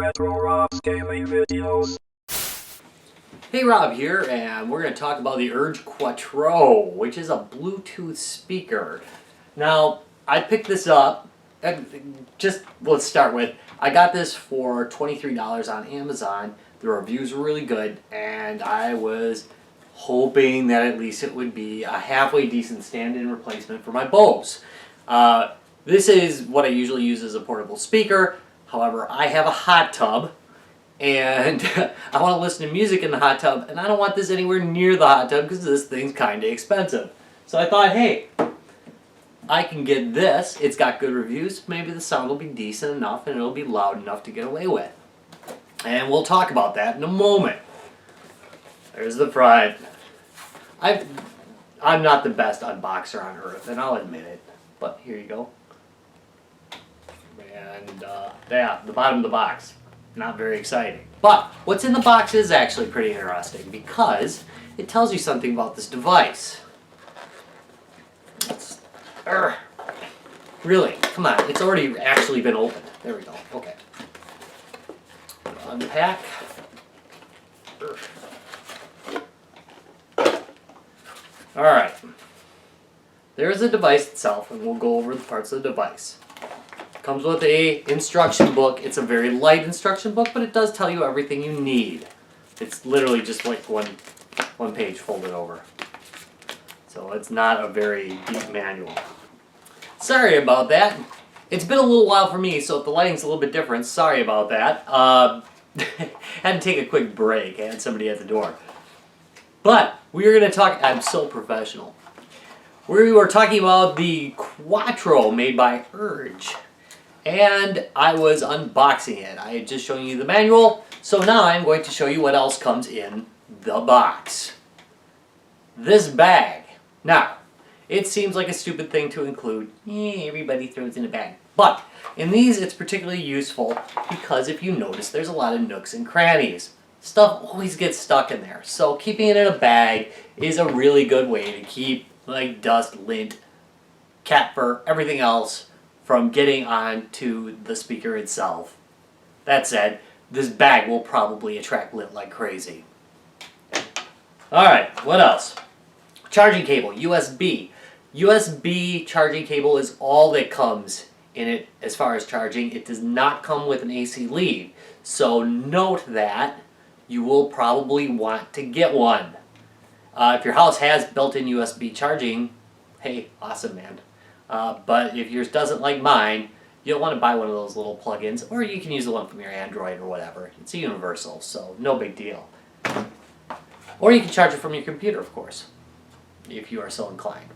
Retro Rob's gaming videos. Hey, Rob here, and we're going to talk about the Urge Cuatro, which is a Bluetooth speaker. Now, I picked this up, and let's start with, I got this for $23 on Amazon. The reviews were really good, and I was hoping that at least it would be a halfway decent stand-in replacement for my Bose. This is what I usually use as a portable speaker. However, I have a hot tub, and I want to listen to music in the hot tub, and I don't want this anywhere near the hot tub because this thing's kind of expensive. So I thought, hey, I can get this. It's got good reviews. Maybe the sound will be decent enough, and it'll be loud enough to get away with. And we'll talk about that in a moment. There's the front. I'm not the best unboxer on earth, and I'll admit it. But here you go. And yeah, the bottom of the box. Not very exciting. But what's in the box is actually pretty interesting because it tells you something about this device. Really? Come on. It's already actually been opened. There we go. Okay. Unpack. Alright. There's the device itself, and we'll go over the parts of the device. Comes with a instruction book. It's a very light instruction book, but it does tell you everything you need. It's literally just like one page folded over. So it's not a very deep manual. Sorry about that. It's been a little while for me, so if the lighting's a little bit different, sorry about that. Had to take a quick break. I had somebody at the door. But we are going to talk. I'm so professional. We were talking about the Cuatro made by Urge. And I was unboxing it. I had just shown you the manual, so now I'm going to show you what else comes in the box. This bag. Now, it seems like a stupid thing to include. Everybody throws in a bag. But in these, it's particularly useful because if you notice, there's a lot of nooks and crannies. Stuff always gets stuck in there. So keeping it in a bag is a really good way to keep like dust, lint, cat fur, everything else from getting onto the speaker itself. That said, this bag will probably attract lint like crazy. Alright, what else? Charging cable, USB. USB charging cable is all that comes in it as far as charging. It does not come with an AC lead. So note that you will probably want to get one. If your house has built-in USB charging, hey, awesome, man. But if yours doesn't like mine, you'll want to buy one of those little plugins, or you can use the one from your Android or whatever. It's a universal, so no big deal. Or you can charge it from your computer, of course, if you are so inclined.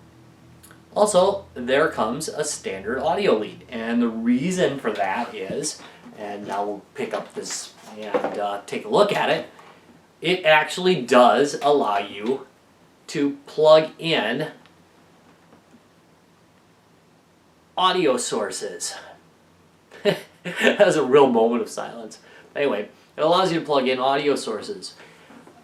Also, there comes a standard audio lead, and the reason for that is, and now we'll pick up this and take a look at it, it actually does allow you to plug in audio sources. That was a real moment of silence. Anyway, it allows you to plug in audio sources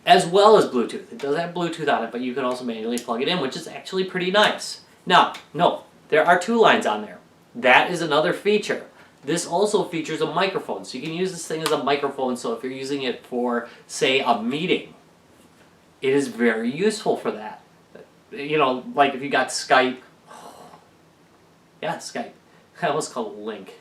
as well as Bluetooth. It does have Bluetooth on it, but you can also manually plug it in, which is actually pretty nice. Now, no, there are two lines on there. That is another feature. This also features a microphone, so you can use this thing as a microphone, so if you're using it for, say, a meeting, it is very useful for that. You know, like if you got Skype. Yeah, Skype. I almost called it Link.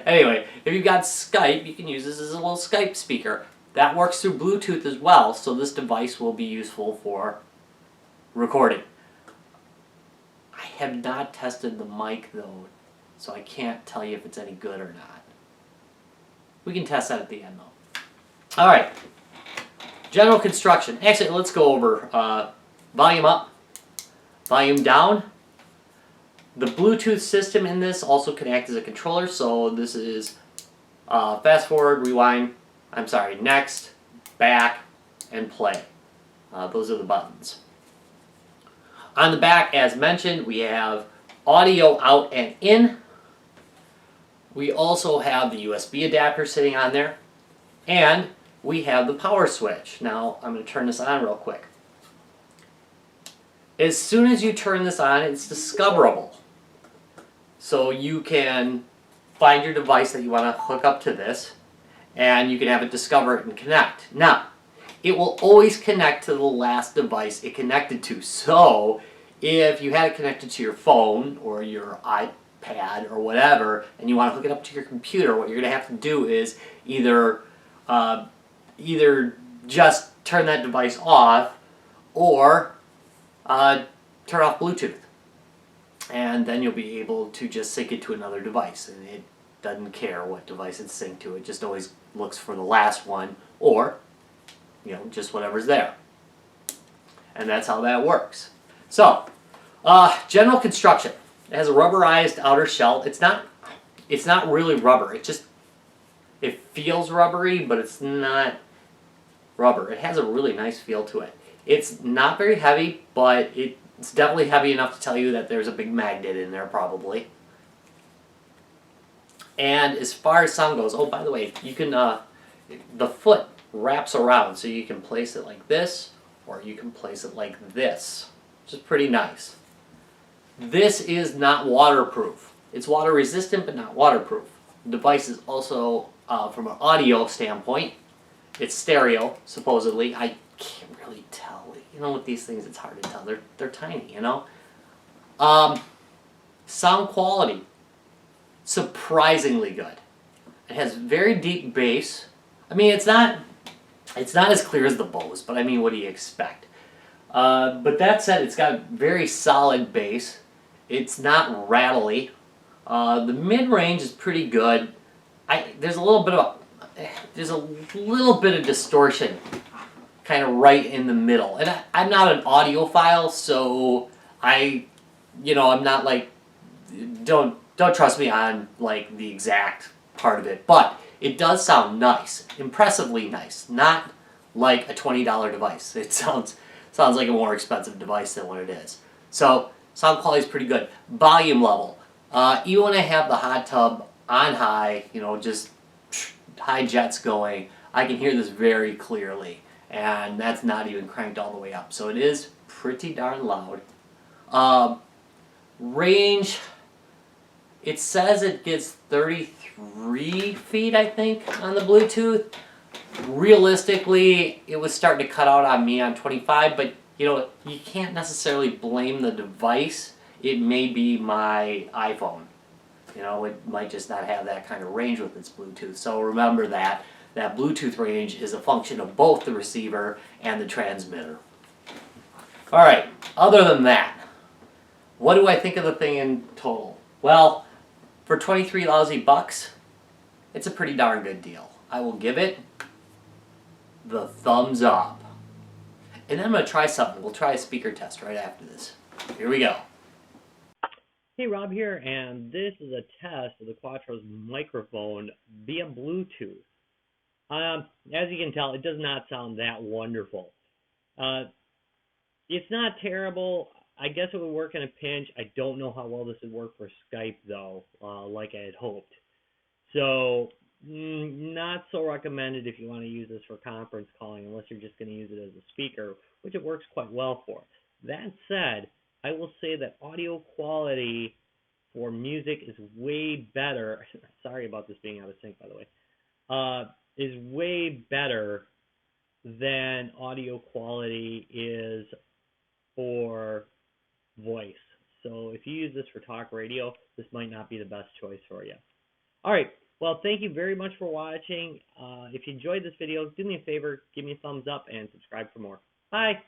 Anyway, if you've got Skype, you can use this as a little Skype speaker. That works through Bluetooth as well, so this device will be useful for recording. I have not tested the mic, though, so I can't tell you if it's any good or not. We can test that at the end, though. Alright. General construction. Actually, let's go over volume up, volume down. The Bluetooth system in this also can act as a controller, so this is fast forward, rewind, next, back, and play. Those are the buttons. On the back, as mentioned, we have audio out and in. We also have the USB adapter sitting on there, and we have the power switch. Now, I'm going to turn this on real quick. As soon as you turn this on, it's discoverable. So you can find your device that you want to hook up to this, and you can have it discover it and connect. Now, it will always connect to the last device it connected to. So, if you had it connected to your phone or your iPad or whatever, and you want to hook it up to your computer, what you're going to have to do is either just turn that device off or turn off Bluetooth. And then you'll be able to just sync it to another device. And it doesn't care what device it's synced to. It just always looks for the last one or, just whatever's there. And that's how that works. So, general construction. It has a rubberized outer shell. It's not really rubber. It feels rubbery, but it's not rubber. It has a really nice feel to it. It's not very heavy, but it's definitely heavy enough to tell you that there's a big magnet in there, probably. And as far as sound goes, oh, by the way, you can, the foot wraps around, so you can place it like this, or you can place it like this, which is pretty nice. This is not waterproof. It's water resistant, but not waterproof. The device is also, from an audio standpoint, it's stereo, supposedly. I can't really tell. With these things, it's hard to tell. They're tiny, Sound quality, surprisingly good. It has very deep bass. I mean, it's not as clear as the Bose, but I mean, what do you expect? But that said, it's got very solid bass. It's not rattly. The mid-range is pretty good. There's a little bit of distortion kind of right in the middle. And I'm not an audiophile, so I'm not like, don't trust me on like the exact part of it, but it does sound nice, impressively nice, not like a $20 device. It sounds like a more expensive device than what it is. So sound quality is pretty good. Volume level, even when I have the hot tub on high, just high jets going, I can hear this very clearly. And that's not even cranked all the way up. So it is pretty darn loud. Range, it says it gets 33 feet, I think, on the Bluetooth. Realistically, it was starting to cut out on me on 25, but you can't necessarily blame the device. It may be my iPhone. It might just not have that kind of range with its Bluetooth. So remember that Bluetooth range is a function of both the receiver and the transmitter. Alright, other than that, what do I think of the thing in total? Well, for 23 lousy bucks, it's a pretty darn good deal. I will give it the thumbs up. And then I'm going to try something. We'll try a speaker test right after this. Here we go. Hey, Rob here, and this is a test of the Cuatro's microphone via Bluetooth. As you can tell, it does not sound that wonderful. It's not terrible. I guess it would work in a pinch. I don't know how well this would work for Skype, though, like I had hoped. So, not so recommended if you want to use this for conference calling, unless you're just going to use it as a speaker, which it works quite well for. That said, I will say that audio quality for music is way better. Sorry about this being out of sync, by the way. Is way better than audio quality is for voice. So if you use this for talk radio, this might not be the best choice for you. All right. Well, thank you very much for watching. If you enjoyed this video, do me a favor, give me a thumbs up and subscribe for more. Bye.